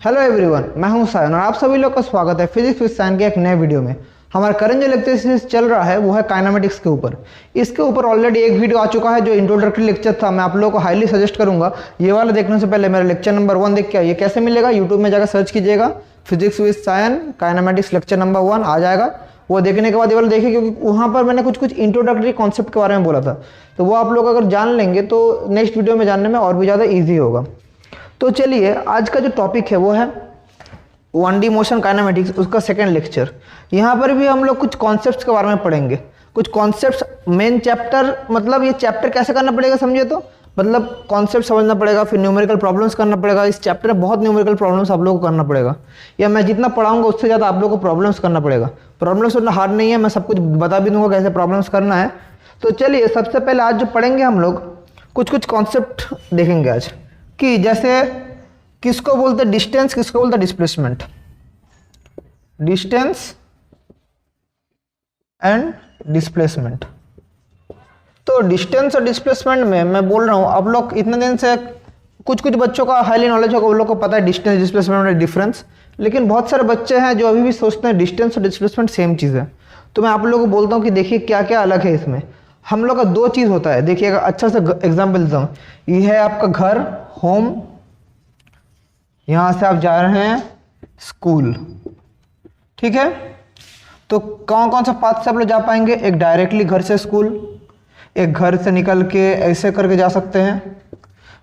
Hello everyone, मैं हूं सायन और आप सभी लोग का स्वागत है फिजिक्स विद सायन के एक नए वीडियो में। हमारा करंट जो लेक्चर सीरीज चल रहा है वो है काइनेमेटिक्स के ऊपर। इसके ऊपर ऑलरेडी एक वीडियो आ चुका है जो इंट्रोडक्टरी लेक्चर था। मैं आप लोगों को हाईली सजेस्ट करूंगा ये वाला देखने से पहले मेरा लेक्चर नंबर 1 देख के आइए। कैसे मिलेगा? यूट्यूब में जाकर सर्च कीजिएगा physics with Sayan kinematics lecture number 1 आ जाएगा। वो देखने के बाद ये वाला देखिए, क्योंकि वहाँ पर मैंने कुछ इंट्रोडक्टरी कॉन्सेप्ट के बारे में बोला था, तो वो आप लोग अगर जान लेंगे तो नेक्स्ट वीडियो में जानने में और भी ज़्यादा ईजी होगा। तो चलिए, आज का जो टॉपिक है वो है 1D मोशन काइनेमेटिक्स, उसका सेकंड लेक्चर। यहाँ पर भी हम लोग कुछ कॉन्सेप्ट्स के बारे में पढ़ेंगे। कुछ कॉन्सेप्ट्स मेन चैप्टर, मतलब ये चैप्टर कैसे करना पड़ेगा समझिए तो, मतलब कॉन्सेप्ट समझना पड़ेगा, फिर न्यूमेरिकल प्रॉब्लम्स करना पड़ेगा। इस चैप्टर में बहुत न्यूमेरिकल प्रॉब्लम्स आप लोगों को करना पड़ेगा, या मैं जितना पढ़ाऊंगा उससे ज़्यादा आप लोगों को प्रॉब्लम्स करना पड़ेगा। प्रॉब्लम्स उतना हार्ड नहीं है, मैं सब कुछ बता भी दूंगा कैसे प्रॉब्लम्स करना है। तो चलिए, सबसे पहले आज जो पढ़ेंगे हम लोग कुछ कॉन्सेप्ट देखेंगे आज, कि जैसे किसको बोलते हैं डिस्टेंस, किसको बोलते हैं डिस्प्लेसमेंट। Distance and displacement. तो डिस्टेंस और डिस्प्लेसमेंट में मैं बोल रहा हूँ, आप लोग इतने दिन से कुछ बच्चों का हाईली नॉलेज होगा, उन लोग को पता है डिस्टेंस डिस्प्लेसमेंट में डिफरेंस। लेकिन बहुत सारे बच्चे हैं जो अभी भी सोचते हैं डिस्टेंस और डिस्प्लेसमेंट सेम चीज़ है। तो मैं आप लोगों को बोलता हूँ कि देखिए क्या क्या अलग है इसमें। हम लोग का दो चीज़ होता है। देखिएगा, अच्छा से एग्जाम्पल देता हूँ। ये है आपका घर, होम, यहाँ से आप जा रहे हैं स्कूल, ठीक है। तो कौन कौन सा पाथ से आप लोग जा पाएंगे? एक डायरेक्टली घर से स्कूल, एक घर से निकल के ऐसे करके जा सकते हैं,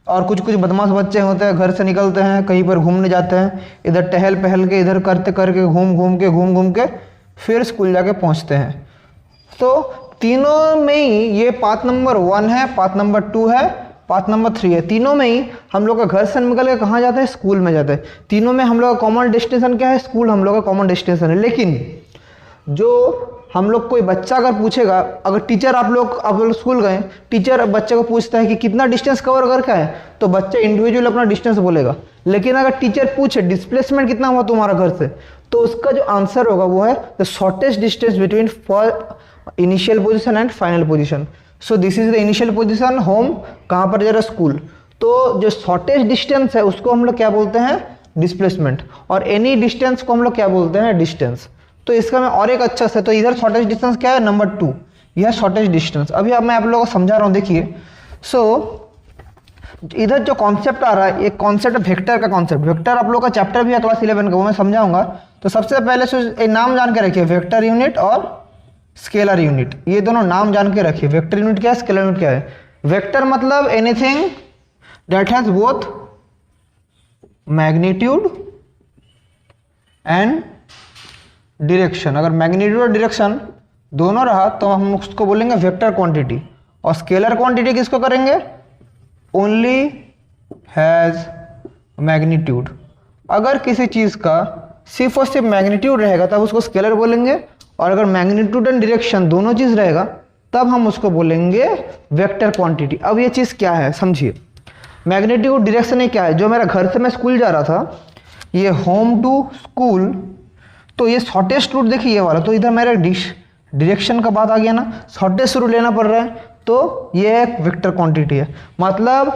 और कुछ बदमाश बच्चे होते हैं घर से निकलते हैं कहीं पर घूमने जाते हैं, इधर टहल के इधर करते करके घूम के फिर स्कूल जाके पहुंचते हैं। तो तीनों में ही ये पाथ नंबर 1 है, पाथ नंबर 2 है, पाथ नंबर 3 है। तीनों में ही हम लोग का घर से निकल के कहाँ जाता है? स्कूल में जाता है। तीनों में हम लोग का कॉमन डेस्टिनेशन क्या है? स्कूल हम लोग का कॉमन डेस्टिनेशन है। लेकिन जो हम लोग कोई बच्चा अगर पूछेगा, अगर टीचर आप लोग स्कूल गए, टीचर बच्चे को पूछता है कि कितना डिस्टेंस कवर करके है, तो बच्चा इंडिविजुअल अपना डिस्टेंस बोलेगा। लेकिन अगर टीचर पूछे डिस्प्लेसमेंट कितना हुआ तुम्हारा घर से, तो उसका जो आंसर होगा वो है the shortest distance between initial position and final position. So this is the initial position, home, कहाँ पर जा रहा है? स्कूल। तो जो शॉर्टेस्ट डिस्टेंस है उसको हम लोग क्या बोलते हैं? डिस्प्लेसमेंट। और एनी डिस्टेंस को हम लोग क्या बोलते हैं? डिस्टेंस। तो इसका मैं और एक अच्छा से, तो इधर शॉर्टेस्ट डिस्टेंस क्या है? नंबर 2, यह शॉर्टेस्ट डिस्टेंस। अभी अब मैं आप लोगों को समझा रहा हूँ, देखिए। सो इधर जो कॉन्सेप्ट आ रहा है, एक कॉन्सेप्ट वेक्टर का कॉन्सेप्ट। वेक्टर आप लोगों का चैप्टर भी है क्लास 11 का, वो मैं समझाऊंगा। तो सबसे पहले से एक नाम जान के रखिए, वेक्टर यूनिट और स्केलर यूनिट। ये दोनों नाम जान के रखिए। वेक्टर यूनिट क्या है, स्केलर यूनिट क्या है? वेक्टर मतलब anything that has both magnitude and direction. अगर मैग्नीट्यूड और डायरेक्शन दोनों रहा तो हम उसको बोलेंगे वेक्टर क्वांटिटी। और स्केलर क्वांटिटी किसको करेंगे? Only has magnitude. अगर किसी चीज का सिर्फ और सिर्फ मैग्नीट्यूड रहेगा तब उसको स्केलर बोलेंगे, और अगर मैग्नीट्यूड एंड डायरेक्शन दोनों चीज रहेगा तब हम उसको बोलेंगे वेक्टर क्वांटिटी। अब ये चीज क्या है समझिए। मैग्नीट्यूड डायरेक्शन क्या है? जो मेरा घर से मैं स्कूल जा रहा था, ये होम टू स्कूल, तो ये शॉर्टेस्ट रूट देखिए ये वाला। तो इधर मेरा डायरेक्शन का बात आ गया ना, शॉर्टेस्ट रूट लेना पड़ रहा है, तो ये एक वेक्टर क्वांटिटी है। मतलब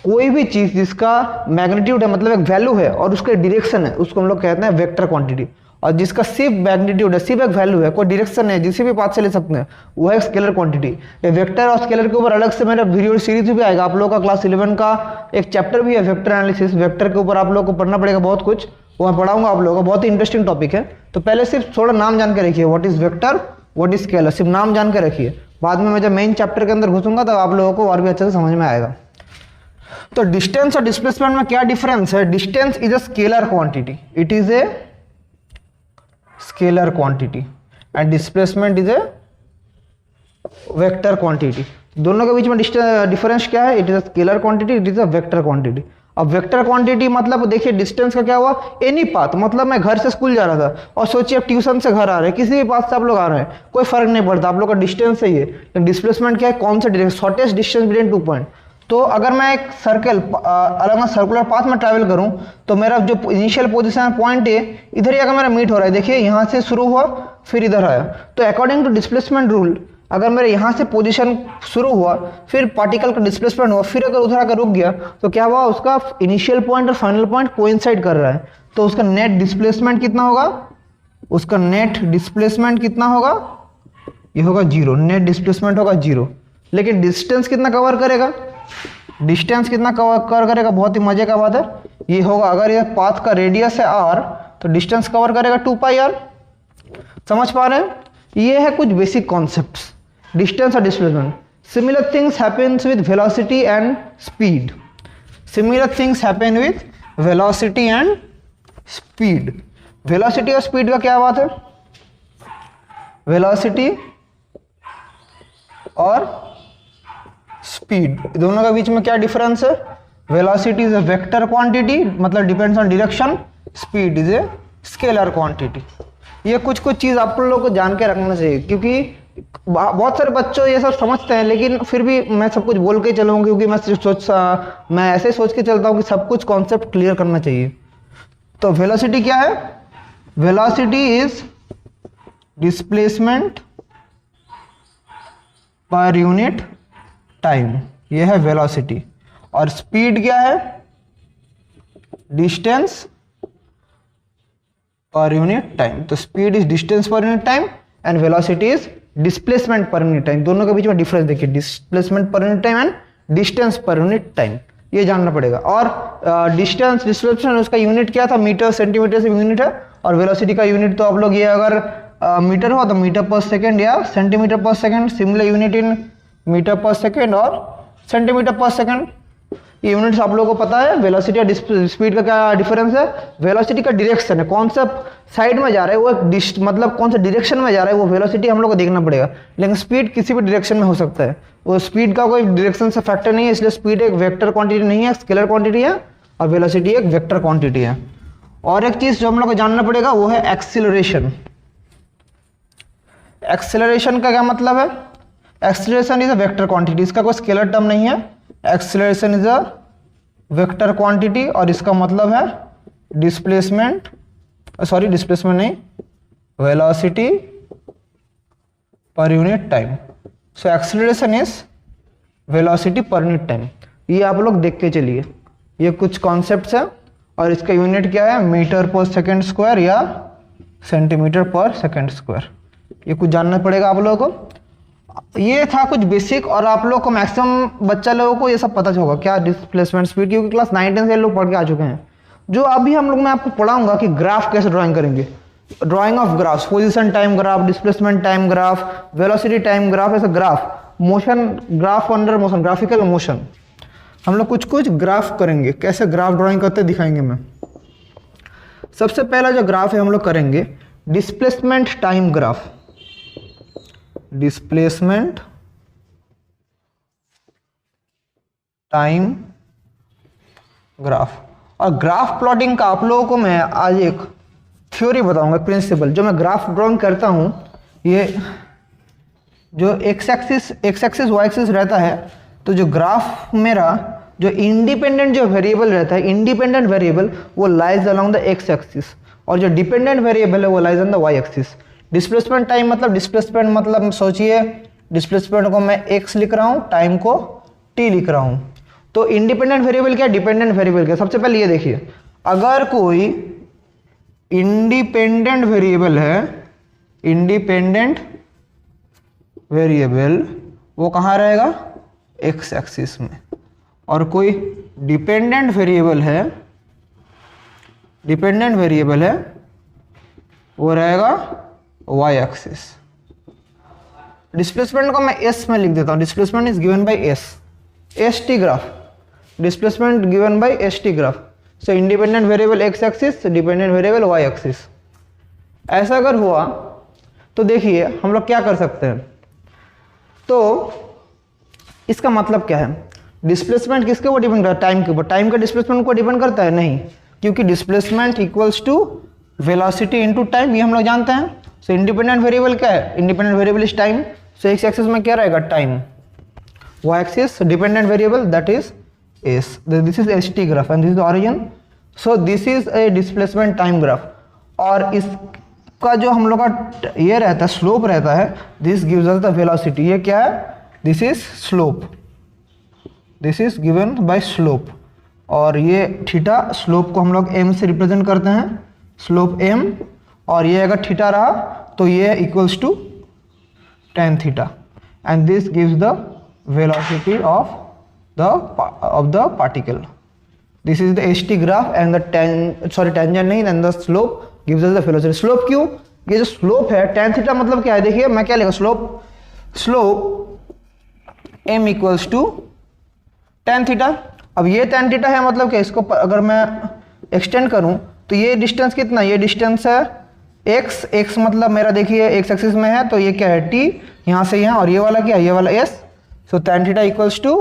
कोई भी चीज जिसका मैग्नीट्यूड है, मतलब एक वैल्यू है, और उसका डायरेक्शन है, उसको हम लोग कहते हैं वेक्टर क्वांटिटी। और जिसका सिर्फ मैग्नीट्यूड है, सिर्फ एक वैल्यू है, कोई डायरेक्शन है, जिसे भी पाथ से ले सकते हैं, वो है स्केलर क्वांटिटी। ये वेक्टर और स्केलर के ऊपर अलग से मेरा वीडियो सीरीज भी आएगा। आप लोगों का क्लास 11 का एक चैप्टर भी है वेक्टर एनालिसिस। वेक्टर के ऊपर आप लोगों को पढ़ना पड़ेगा बहुत कुछ, वो मैं पढ़ाऊंगा आप लोगों को। बहुत ही इंटरेस्टिंग टॉपिक है। तो पहले सिर्फ थोड़ा नाम जान के रखिए, what is vector, what is scalar, सिर्फ नाम जान के रखिए। बाद में मैं जब मेन चैप्टर के अंदर घुसूंगा तब आप लोगों को और भी अच्छे से समझ में आएगा। तो डिस्टेंस और डिस्प्लेसमेंट में क्या डिफरेंस है? Distance is a scalar quantity, it is a scalar quantity, and displacement is a vector quantity. दोनों के बीच में डिफरेंस क्या है? It is a scalar quantity, it is a vector quantity. अब वेक्टर क्वांटिटी मतलब देखिए, डिस्टेंस का क्या हुआ? Any path. मतलब मैं घर से स्कूल जा रहा था, और सोचिए आप ट्यूशन से घर आ रहे हैं, किसी भी पाथ से आप लोग आ रहे हैं, कोई फर्क नहीं पड़ता, आप लोग का डिस्टेंस सही है। लेकिन डिस्प्लेसमेंट क्या है? कौन सा distance? Shortest distance between 2 point. तो अगर मैं एक अलग सर्कुलर पाथ में ट्रैवल करूं, तो मेरा जो इनिशियल पोजीशन पॉइंट है, इधर ही अगर मेरा मीट हो रहा है, देखिए यहाँ से शुरू हुआ फिर इधर आया, तो अकॉर्डिंग टू डिस्प्लेसमेंट रूल अगर मेरे यहाँ से पोजीशन शुरू हुआ, फिर पार्टिकल का डिस्प्लेसमेंट हुआ, फिर अगर उधर आकर रुक गया, तो क्या हुआ? उसका इनिशियल पॉइंट और फाइनल पॉइंट कोइंसाइड कर रहा है। तो उसका नेट डिस्प्लेसमेंट कितना होगा, उसका नेट डिस्प्लेसमेंट कितना होगा, ये होगा 0, नेट डिस्प्लेसमेंट होगा 0। लेकिन डिस्टेंस कितना कवर करेगा, डिस्टेंस कितना कवर करेगा, बहुत ही मजे का बात है, ये होगा अगर ये पाथ का रेडियस है r तो डिस्टेंस कवर करेगा 2πr। समझ पा रहे हैं, ये है कुछ बेसिक कॉन्सेप्ट्स डिस्टेंस और displacement. Similar things happens with velocity and speed, similar things happen with velocity and speed. Velocity और स्पीड का क्या बात है, वेलोसिटी और स्पीड दोनों के बीच में क्या डिफरेंस है, velocity is a vector quantity मतलब depends on direction, speed is a scalar quantity. ये कुछ चीज़ आप लोगों को जान के रखना चाहिए, क्योंकि बहुत सारे बच्चों ये सब समझते हैं, लेकिन फिर भी मैं सब कुछ बोल के चलूँगा, क्योंकि मैं ऐसे सोच के चलता हूँ कि सब कुछ कॉन्सेप्ट क्लियर करना चाहिए। तो वेलोसिटी क्या है, velocity is displacement per unit time, ये है वेलोसिटी। और स्पीड क्या है, डिस्टेंस पर यूनिट टाइम। तो speed is distance per unit time and velocity is displacement per unit time. दोनों के बीच में डिफरेंस देखिए, displacement per unit time and distance per unit time, ये जानना पड़ेगा। और डिस्टेंस डिस्प्लेसमेंट उसका यूनिट क्या था, मीटर सेंटीमीटर से यूनिट है, और वेलोसिटी का यूनिट तो आप लोग ये अगर मीटर हो तो मीटर पर सेकेंड या centimetre per second, similar unit in metre per second और सेंटीमीटर पर सेकेंड, ये यूनिट्स आप लोगों को पता है। वेलोसिटी और स्पीड का क्या डिफरेंस है, वेलोसिटी का डायरेक्शन है, कौन सा साइड में जा रहा है वो मतलब कौन सा डायरेक्शन में जा रहा है वो वेलोसिटी हम लोग को देखना पड़ेगा। लेकिन स्पीड किसी भी डायरेक्शन में हो सकता है, वो स्पीड का कोई डायरेक्शन से फैक्टर नहीं है, इसलिए स्पीड एक वेक्टर क्वांटिटी नहीं है, स्केलर क्वांटिटी है, और वेलोसिटी एक वेक्टर क्वांटिटी है। और एक चीज जो हम लोग को जानना पड़ेगा वो है एक्सीलरेशन। एक्सीलरेशन का क्या मतलब है, acceleration is a vector quantity, इसका कोई स्केलर टर्म नहीं है, acceleration is a vector quantity, और इसका मतलब है डिस्प्लेसमेंट, सॉरी डिस्प्लेसमेंट नहीं, velocity per unit time. So acceleration is velocity per unit time. ये आप लोग देख के चलिए, ये कुछ कॉन्सेप्ट्स है, और इसका यूनिट क्या है, मीटर पर सेकेंड स्क्वायर या सेंटीमीटर पर सेकेंड स्क्वायर। ये कुछ जानना पड़ेगा आप लोगों को। ये था कुछ बेसिक, और आप लोग को मैक्सिमम बच्चा लोगों को ये सब पता होगा क्या डिस्प्लेसमेंट स्पीड, क्योंकि क्लास 9 10 से लोग पढ़ के आ चुके हैं। जो अभी हम लोग मैं आपको पढ़ाऊंगा कि ग्राफ कैसे ड्राइंग करेंगे, drawing of graphs, position time graph, displacement time graph, velocity time graph, ऐसा graph, motion graph under motion, graphical motion, हम लोग कुछ ग्राफ करेंगे। कैसे ग्राफ ड्राइंग करते दिखाएंगे मैं। सबसे पहला जो ग्राफ है हम लोग करेंगे displacement time graph, displacement time graph. और ग्राफ प्लॉटिंग का आप लोगों को मैं आज एक थ्योरी बताऊंगा, प्रिंसिपल। जो मैं ग्राफ ड्राइंग करता हूं, ये जो एक्स एक्सिस वाई एक्सिस रहता है, तो जो ग्राफ मेरा जो इंडिपेंडेंट जो वेरिएबल रहता है, इंडिपेंडेंट वेरिएबल वो lies along the X axis, और जो डिपेंडेंट वेरिएबल है वो lies on the Y axis. Displacement time मतलब, डिस्प्लेसमेंट मतलब सोचिए, डिस्प्लेसमेंट को मैं x लिख रहा हूं, टाइम को t लिख रहा हूं। तो इंडिपेंडेंट वेरिएबल क्या, डिपेंडेंट वेरिएबल क्या। सबसे पहले ये देखिए, अगर कोई इंडिपेंडेंट वेरिएबल है, इंडिपेंडेंट वेरिएबल वो कहाँ रहेगा, x एक्सिस में, और कोई डिपेंडेंट वेरिएबल है, डिपेंडेंट वेरिएबल है वो रहेगा y एक्सिस। डिस्प्लेसमेंट को मैं s में लिख देता हूं, displacement is given bye s, st graph, displacement given by st graph. So independent variable x axis, dependent variable y axis. ऐसा अगर हुआ तो देखिए हम लोग क्या कर सकते हैं। तो इसका मतलब क्या है, डिस्प्लेसमेंट किसके ऊपर डिपेंड करता है, टाइम के ऊपर। टाइम का डिस्प्लेसमेंट को डिपेंड करता है, नहीं, क्योंकि displacement equals to velocity into time, ये हम लोग जानते हैं। सो इंडिपेंडेंट वेरिएबल क्या है, independent variable is time. So X axis में क्या रहेगा, time, Y axis dependent variable that is S, this is st graph and this is origin. So this is a displacement time graph, और इसका जो हम लोग का ये रहता है, स्लोप रहता है, this gives us the velocity. ये क्या है, this is slope, this is given bye slope, और ये थीटा, स्लोप को हम लोग m से रिप्रेजेंट करते हैं, स्लोप m, और ये अगर थीटा रहा तो ये equals to tan theta, and this gives the velocity of the particle. This is the st graph and the tangent नहीं, and the slope gives us the velocity. Slope क्यों? ये जो स्लोप है tan थीटा मतलब क्या है, देखिए मैं क्या लिखा, slope m equals to tan theta. अब ये tan थीटा है मतलब क्या, इसको अगर मैं एक्सटेंड करूं तो ये डिस्टेंस कितना, ये डिस्टेंस है x मतलब मेरा देखिए x एक्सिस में है, तो ये क्या है t, यहाँ से यहाँ, और ये वाला क्या है, ये वाला s. So tan theta equals to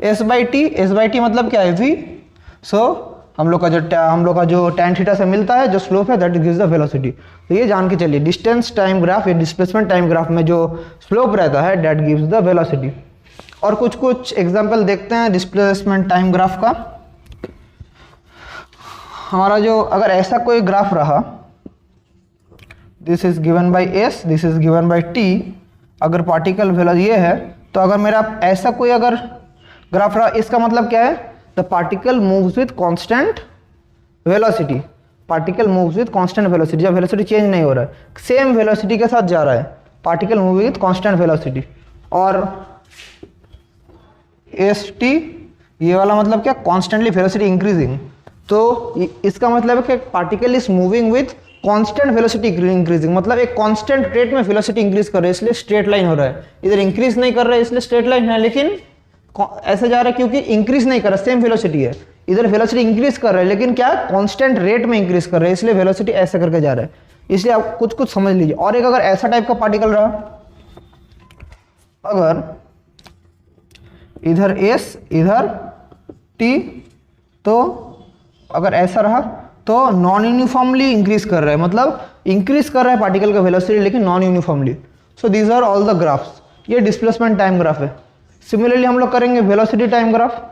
s by T मतलब क्या है v. सो हम लोग का जो tan थीटा से मिलता है जो स्लोप है, दैट गिव्स द वेलोसिटी. तो ये जान के चलिए डिस्टेंस टाइम ग्राफ या डिस्प्लेसमेंट टाइम ग्राफ में जो स्लोप रहता है दैट गिव्स द वेलोसिटी. और कुछ एग्जांपल देखते हैं डिस्प्लेसमेंट टाइम ग्राफ का. हमारा जो अगर ऐसा कोई ग्राफ रहा, this is given by s, this is given by t, अगर पार्टिकल वेलोसिटी ये है, तो अगर मेरा ऐसा कोई अगर ग्राफ रहा, इसका मतलब क्या है, the particle moves with constant velocity. Particle moves with constant velocity, जब वेलोसिटी चेंज नहीं हो रहा है, सेम वेलोसिटी के साथ जा रहा है, particle move with constant velocity. और st ये वाला मतलब क्या, कॉन्स्टेंटली वेलोसिटी इंक्रीजिंग. तो इसका मतलब है कि particle is moving with constant velocity increasing, मतलब एक कांस्टेंट रेट में वेलोसिटी इंक्रीज कर रहा है, इसलिए स्ट्रेट लाइन हो रहा है. इधर इंक्रीज नहीं कर रहा है इसलिए स्ट्रेट लाइन है, लेकिन ऐसे जा रहा है क्योंकि इंक्रीज नहीं कर रहा, सेम वेलोसिटी है. इधर वेलोसिटी इंक्रीज कर रहा है लेकिन क्या, कांस्टेंट रेट में इंक्रीज कर रहा है, इसलिए वेलोसिटी ऐसे करके जा रहा है. इसलिए आप कुछ समझ लीजिए. और एक अगर ऐसा टाइप का पार्टिकल रहा, अगर इधर s इधर t, तो अगर ऐसा रहा तो नॉन यूनिफॉर्मली इंक्रीज कर रहा है, मतलब इंक्रीज कर रहा है पार्टिकल का वेलोसिटी लेकिन non uniformly. So these are all the graphs. ये डिस्प्लेसमेंट टाइम ग्राफ है. सिमिलरली हम लोग करेंगे velocity time graph.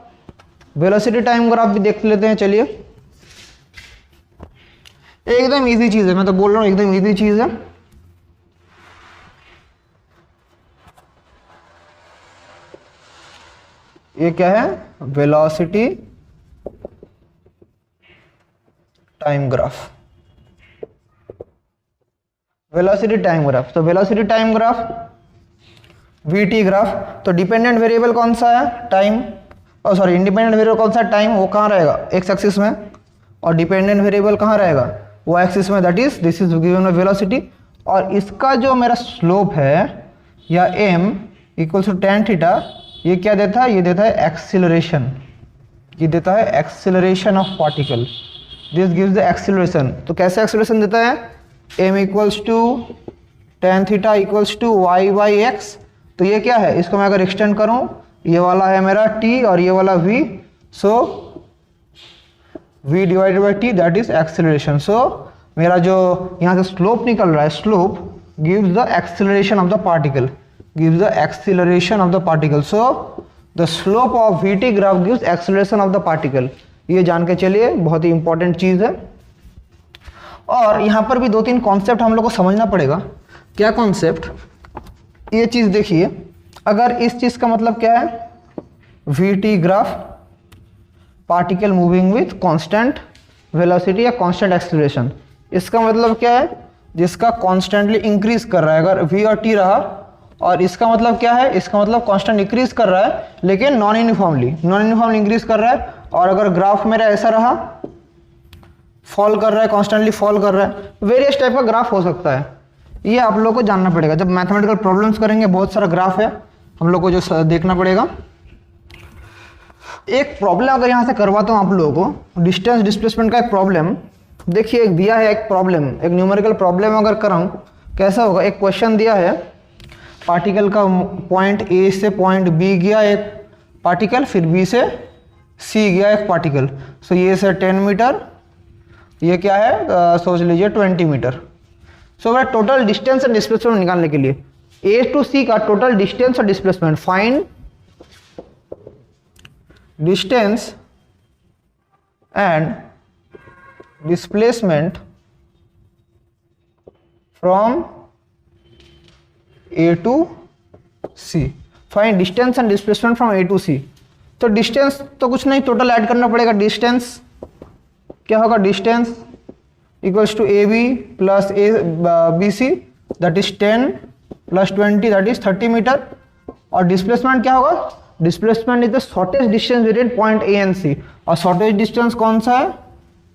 Velocity time graph भी देख लेते हैं. चलिए, एकदम इजी चीज है, मैं तो बोल रहा हूँ एकदम इजी चीज है. ये क्या है, velocity time graph. Velocity time graph, तो velocity time graph vt graph. तो डिपेंडेंट वेरिएबल कौन सा है, टाइम, और सॉरी इंडिपेंडेंट वेरिएबल कौन सा है, टाइम. वो कहाँ रहेगा, x एक्सिस में, और डिपेंडेंट वेरिएबल कहाँ रहेगा, y एक्सिस में, that is this is given by velocity. और इसका जो मेरा स्लोप है या m equals to tan theta, ये क्या देता है, ये देता है एक्सीलरेशन. ये देता है acceleration of particle. This gives the acceleration. तो कैसे एक्सीलरेशन देता है, m equals to tan theta equals to y by X. तो ये क्या है, इसको मैं अगर एक्सटेंड करूं, ये वाला है मेरा t और ये वाला v. So v divided by t, that is acceleration. So मेरा जो यहाँ से स्लोप निकल रहा है, slope gives the acceleration of the particle, gives the acceleration of the particle. So the slope of vt graph gives acceleration of the particle. ये जान के चलिए, बहुत ही इंपॉर्टेंट चीज है. और यहाँ पर भी 2-3 कॉन्सेप्ट हम लोग को समझना पड़ेगा. क्या कॉन्सेप्ट, ये चीज देखिए. अगर इस चीज का मतलब क्या है, vt graph, particle moving with constant velocity या कांस्टेंट एक्सीलरेशन. इसका मतलब क्या है, जिसका कॉन्स्टेंटली इंक्रीज कर रहा है. अगर v और t रहा, और इसका मतलब क्या है, इसका मतलब कांस्टेंट इंक्रीज कर रहा है लेकिन नॉन यूनिफॉर्मली इंक्रीज कर रहा है. और अगर ग्राफ मेरा ऐसा रहा, फॉल कर रहा है, कांस्टेंटली फॉल कर रहा है, वेरियस टाइप का ग्राफ हो सकता है. ये आप लोगों को जानना पड़ेगा. जब मैथमेटिकल प्रॉब्लम्स करेंगे, बहुत सारा ग्राफ है हम लोग को जो देखना पड़ेगा. एक प्रॉब्लम अगर यहाँ से करवाता हूँ आप लोगों को, डिस्टेंस डिस्प्लेसमेंट का एक प्रॉब्लम. देखिए, एक दिया है एक प्रॉब्लम, एक न्यूमेरिकल प्रॉब्लम अगर कराऊँ कैसा होगा. एक क्वेश्चन दिया है, पार्टिकल का पॉइंट ए से पॉइंट बी गया एक पार्टिकल, फिर बी से सी गया एक पार्टिकल. सो ये से 10 मीटर, ये क्या है, सोच लीजिए 20 मीटर. सो मेरा टोटल डिस्टेंस एंड डिस्प्लेसमेंट निकालने के लिए ए टू सी का टोटल डिस्टेंस और displacement, find distance and displacement from A to C. Find distance and displacement from A to C. तो डिस्टेंस तो कुछ नहीं, टोटल ऐड करना पड़ेगा। डिस्टेंस क्या होगा, distance equals to A B plus A B C that is 10 plus 20 that is 30 metre. और displacement क्या होगा, displacement is the shortest distance between point A and C. और शॉर्टेस्ट डिस्टेंस कौन सा है,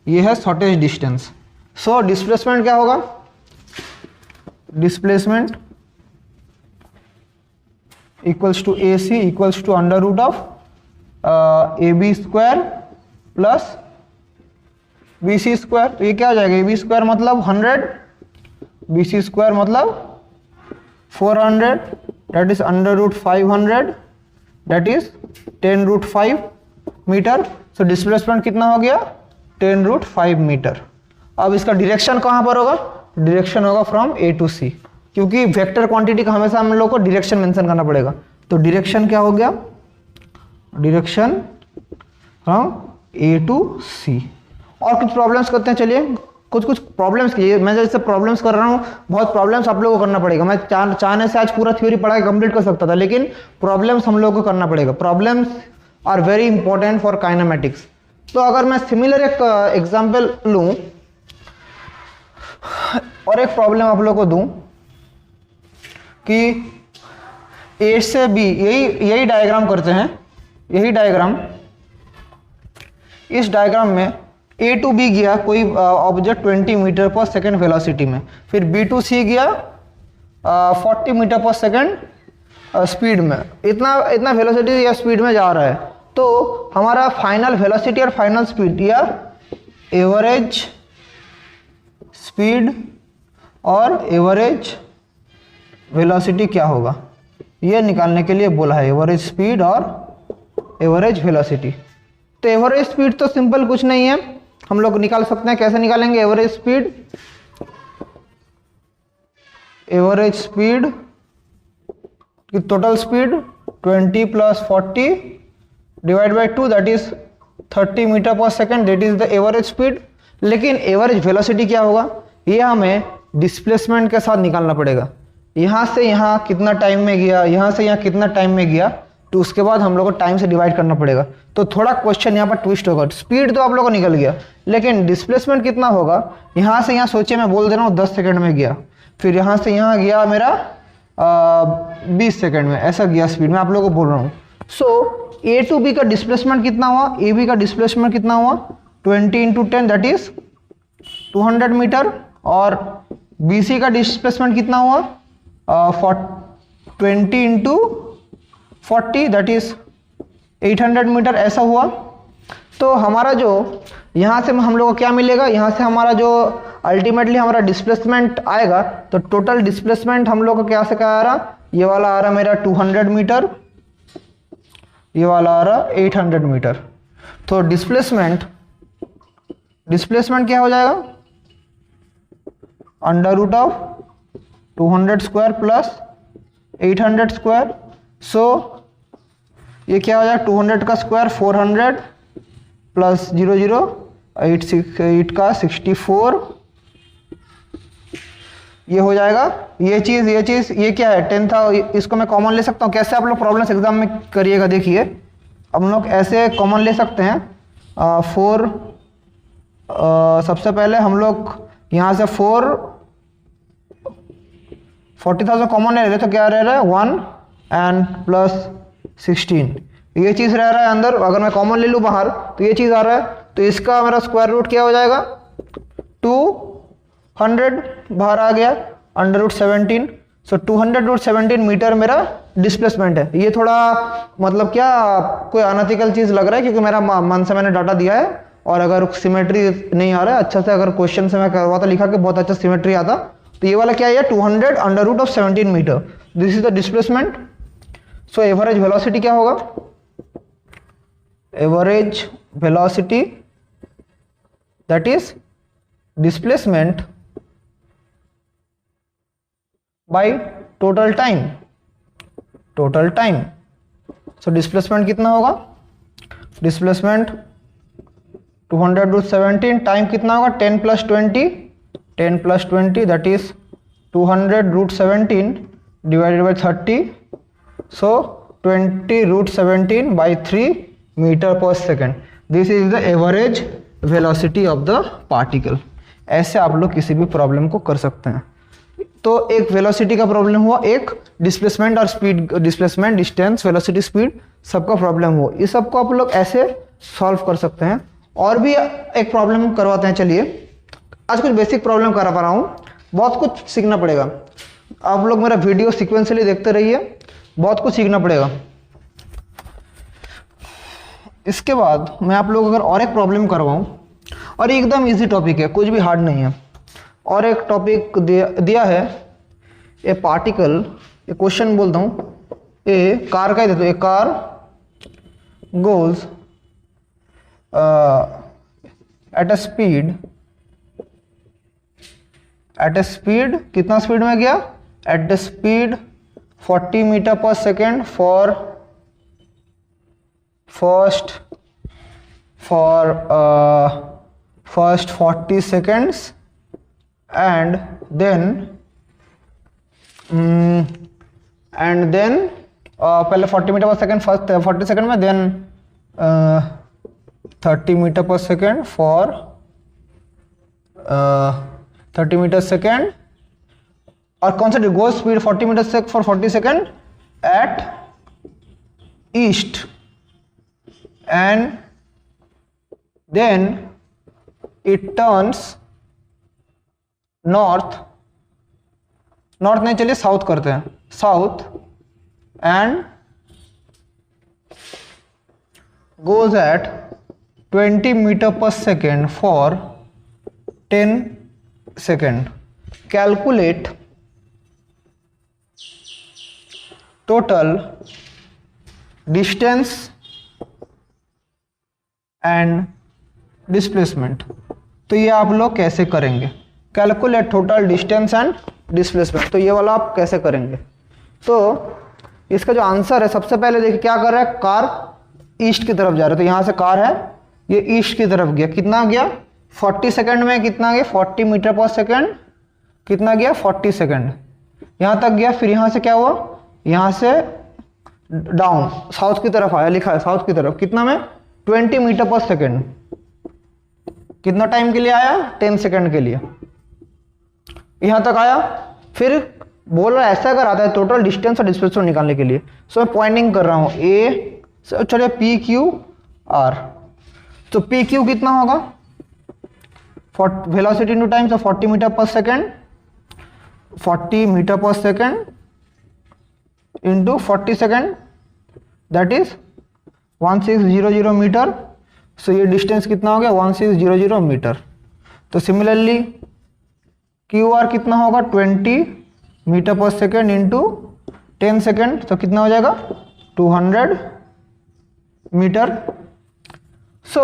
ये है शॉर्टेस्ट डिस्टेंस। सो डिस्प्लेसमेंट क्या होगा, displacement equals to A C equals to under root of A B square plus B C square. तो ये क्या हो जाएगा, ए बी स्क्वायर मतलब 100, बी सी स्क्वायर मतलब 400 that is under root 500 that is 10 root 5 metre. So displacement कितना हो गया, 10 रूट 5 मीटर। अब इसका डायरेक्शन कहाँ पर होगा, डायरेक्शन होगा फ्रॉम ए टू सी, क्योंकि वेक्टर क्वांटिटी का हमेशा हम लोग को डायरेक्शन मेंशन करना पड़ेगा। तो डायरेक्शन क्या हो गया, डायरेक्शन फ्रॉम ए टू सी। और कुछ प्रॉब्लम्स करते हैं, चलिए कुछ प्रॉब्लम्स कीजिए। मैं जैसे प्रॉब्लम्स कर रहा हूँ, बहुत प्रॉब्लम्स आप लोगों को करना पड़ेगा। मैं चाहने से आज पूरा थ्योरी पढ़ा के कंप्लीट कर सकता था, लेकिन प्रॉब्लम्स हम लोगों को करना पड़ेगा। Problems are very important for kinematics. तो अगर मैं सिमिलर एक एग्जाम्पल लूँ और एक प्रॉब्लम आप लोगों को दूँ कि ए से बी, यही डायग्राम करते हैं, यही डायग्राम, इस डायग्राम में ए टू बी गया कोई object 20 metre per second velocity में, फिर बी टू सी गया 40 मीटर पर सेकेंड स्पीड में, इतना वेलोसिटी या स्पीड में जा रहा है। तो हमारा फाइनल वेलोसिटी और फाइनल स्पीड या एवरेज स्पीड और एवरेज वेलोसिटी क्या होगा, ये निकालने के लिए बोला है, एवरेज स्पीड और एवरेज वेलोसिटी। तो एवरेज स्पीड तो सिंपल कुछ नहीं है, हम लोग निकाल सकते हैं। कैसे निकालेंगे एवरेज स्पीड, एवरेज स्पीड की total speed 20 plus 40 divide by 2 that is 30 metre per second, that is the average speed. लेकिन एवरेज वेलोसिटी क्या होगा, ये हमें डिस्प्लेसमेंट के साथ निकालना पड़ेगा। यहाँ से यहाँ कितना टाइम में गया, यहाँ से यहाँ कितना टाइम में गया, तो उसके बाद हम लोग को टाइम से डिवाइड करना पड़ेगा। तो थोड़ा क्वेश्चन यहाँ पर ट्विस्ट होगा। स्पीड तो आप लोगों को निकल गया, लेकिन डिस्प्लेसमेंट कितना होगा, यहाँ से यहाँ सोचिए, मैं बोल दे रहा हूँ 10 सेकंड में गया, फिर यहाँ से यहाँ गया मेरा 20 सेकंड में, ऐसा गया स्पीड में आप लोगों को बोल रहा हूँ। सो ए टू बी का डिस्प्लेसमेंट कितना हुआ, ए बी का डिस्प्लेसमेंट कितना हुआ 20 इंटू 10 दैट इज 200 मीटर, और बी सी का डिस्प्लेसमेंट कितना हुआ 20 इंटू 40 दैट इज 800 मीटर, ऐसा हुआ। तो हमारा जो यहाँ से हम लोग को क्या मिलेगा, यहाँ से हमारा जो अल्टीमेटली हमारा डिस्प्लेसमेंट आएगा, तो टोटल डिस्प्लेसमेंट हम लोग को क्या से क्या आ रहा, ये वाला आ रहा मेरा 200 मीटर, ये वाला आ रहा 800 मीटर। तो डिस्प्लेसमेंट क्या हो जाएगा, under root of 200 square plus 800 square. So ये क्या हो जाएगा, 200 का स्क्वायर 400 प्लस 00 8 का 64, ये हो जाएगा। ये चीज़ ये क्या है 10 था, इसको मैं कॉमन ले सकता हूँ। कैसे आप लोग प्रॉब्लम्स एग्जाम में करिएगा, देखिए हम लोग ऐसे कॉमन ले सकते हैं। 4 सबसे पहले हम लोग यहाँ से 40,000 कॉमन ले रहे, तो क्या रह रहा है 1 एंड प्लस 16, ये चीज़ रह रहा है अंदर। अगर मैं कॉमन ले लूँ बाहर तो ये चीज़ आ रहा है, तो इसका मेरा स्क्वायर रूट क्या हो जाएगा 200 बाहर आ गया, अंडर रूट 17। सो 200 रूट 17 मीटर मेरा डिस्प्लेसमेंट है। ये थोड़ा मतलब क्या कोई अनएथिकल चीज़ लग रहा है, क्योंकि मेरा मन से मैंने डाटा दिया है, और अगर सिमेट्री नहीं आ रहा है अच्छा से, अगर क्वेश्चन से मैं करवाता लिखा के बहुत अच्छा सिमेट्री आता, तो ये वाला क्या है 200 under root of 17 metre, this is the displacement. So average velocity क्या होगा, average velocity that is displacement by total time. So displacement कितना होगा, डिस्प्लेसमेंट 200 रूट 17, टाइम कितना होगा 10 plus 20 that is 200 root 17 divided by 30। So 20 root 17 by 3 metre per second, this is the average velocity of the particle. ऐसे आप लोग किसी भी problem को कर सकते हैं। तो एक वेलोसिटी का प्रॉब्लम हुआ, एक डिस्प्लेसमेंट और speed, displacement, distance, velocity, speed सबका प्रॉब्लम हुआ। इस सबको आप लोग ऐसे सॉल्व कर सकते हैं। और भी एक प्रॉब्लम करवाते हैं, चलिए आज कुछ बेसिक प्रॉब्लम करा पा रहा हूँ, बहुत कुछ सीखना पड़ेगा। आप लोग मेरा वीडियो सीक्वेंसली देखते रहिए, बहुत कुछ सीखना पड़ेगा। इसके बाद मैं आप लोग अगर और एक प्रॉब्लम करवाऊँ, और एकदम इजी टॉपिक है, कुछ भी हार्ड नहीं है। और एक टॉपिक दिया है, ए पार्टिकल, ए क्वेश्चन बोलता हूँ, ए कार का ही देता हूँ, a car goes at a speed, कितना स्पीड में गया, at the speed 40 metre per second for first 40 seconds, and then पहले 40 metre per second first 40 second में, then 30 metre per second for 30 metre second, और कौन सा go speed 40 metre for 40 second at east, and then it turns north नहीं, चलिए south करते हैं, south, and goes at 20 metre per second for 10 second. Calculate total distance and displacement. तो ये आप लोग कैसे करेंगे, calculate total distance and displacement, तो ये वाला आप कैसे करेंगे। तो इसका जो आंसर है, सबसे पहले देखिए क्या कर रहा है, कार ईस्ट की तरफ जा रहा है, तो यहाँ से कार है, ये ईस्ट की तरफ गया, कितना गया 40 सेकेंड में, कितना गया 40 मीटर पर सेकेंड, कितना गया 40 सेकेंड, यहाँ तक गया। फिर यहाँ से क्या हुआ, यहाँ से डाउन साउथ की तरफ आया, लिखा है साउथ की तरफ, कितना में 20 मीटर पर सेकेंड, कितना टाइम के लिए आया, 10 सेकेंड के लिए, यहां तक आया। फिर बोल रहा है ऐसा अगर आता है टोटल डिस्टेंस और डिस्प्लेसमेंट निकालने के लिए, सो मैं पॉइंटिंग कर रहा हूं ए, चलिए पी क्यू आर, तो पी क्यू कितना होगा, वेलोसिटी इनटू टाइम, तो 40 metre per second, 40 metre per second into 40 second, that is 1600 metre. So ये डिस्टेंस कितना हो गया 1600 मीटर। तो सिमिलरली क्यू आर कितना होगा 20 metre per second into 10 second, तो कितना हो जाएगा 200 मीटर। सो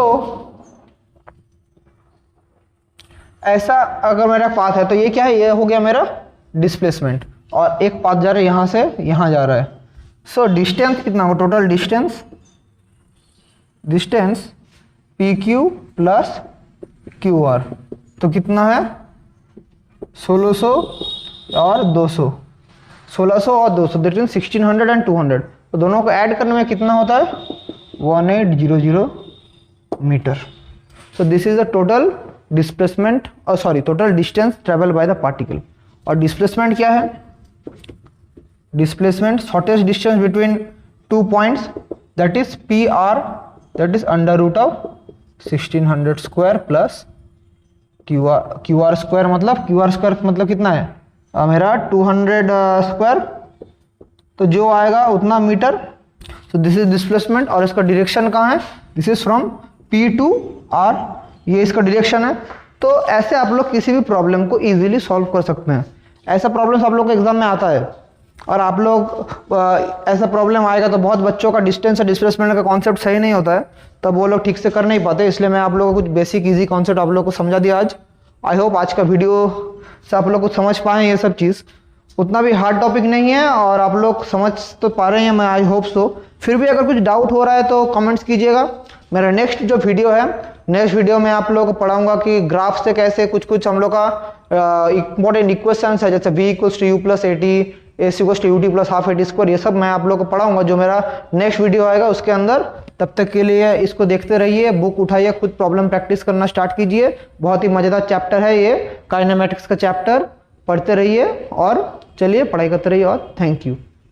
ऐसा अगर मेरा पाथ है, तो ये क्या है, ये हो गया मेरा डिस्प्लेसमेंट, और एक पाथ जा रहा है यहाँ से यहाँ जा रहा है। सो डिस्टेंस कितना होगा, total distance P Q plus Q R, तो कितना है 1600 और 200, 1600 और 200, दैट मीन 1600 एंड 200, तो दोनों को ऐड करने में कितना होता है 1800 metre. So this is the total displacement, और sorry total distance travel by the particle. और डिस्प्लेसमेंट क्या है, displacement shortest distance between 2 points, that is P R, that is under root of 1600 square plus Q R square, मतलब Q R square मतलब कितना है मेरा 200 square, तो जो आएगा उतना metre. So this is displacement, और इसका डायरेक्शन कहाँ है, this is from P to R, ये इसका डायरेक्शन है। तो ऐसे आप लोग किसी भी प्रॉब्लम को इजीली सॉल्व कर सकते हैं। ऐसा प्रॉब्लम आप लोग को एग्जाम में आता है, और आप लोग ऐसा प्रॉब्लम आएगा तो बहुत बच्चों का डिस्टेंस और डिस्प्लेसमेंट का कॉन्सेप्ट सही नहीं होता है, तब वो लोग ठीक से कर नहीं पाते। इसलिए मैं आप लोगों को कुछ बेसिक इजी कॉन्सेप्ट आप लोगों को समझा दिया आज। आई होप आज का वीडियो से आप लोग कुछ समझ पाए ये सब चीज़। उतना भी हार्ड टॉपिक नहीं है, और आप लोग समझ तो पा रहे हैं, मैं आई होप सो। फिर भी अगर कुछ डाउट हो रहा है तो कमेंट्स कीजिएगा। मेरा नेक्स्ट जो वीडियो है, नेक्स्ट वीडियो में आप लोगों को पढ़ाऊंगा कि ग्राफ से कैसे कुछ हम लोग का इंपॉर्टेंट इक्वेशंस है, जैसे v equals to U plus A T, A C equals to U T plus half A T square, ये सब मैं आप लोग को पढ़ाऊंगा। जो मेरा नेक्स्ट वीडियो आएगा उसके अंदर तब तक के लिए इसको देखते रहिए, बुक उठाइए, खुद प्रॉब्लम प्रैक्टिस करना स्टार्ट कीजिए। बहुत ही मज़ेदार चैप्टर है ये काइनेमैटिक्स का चैप्टर, पढ़ते रहिए और चलिए पढ़ाई करते रहिए और थैंक यू।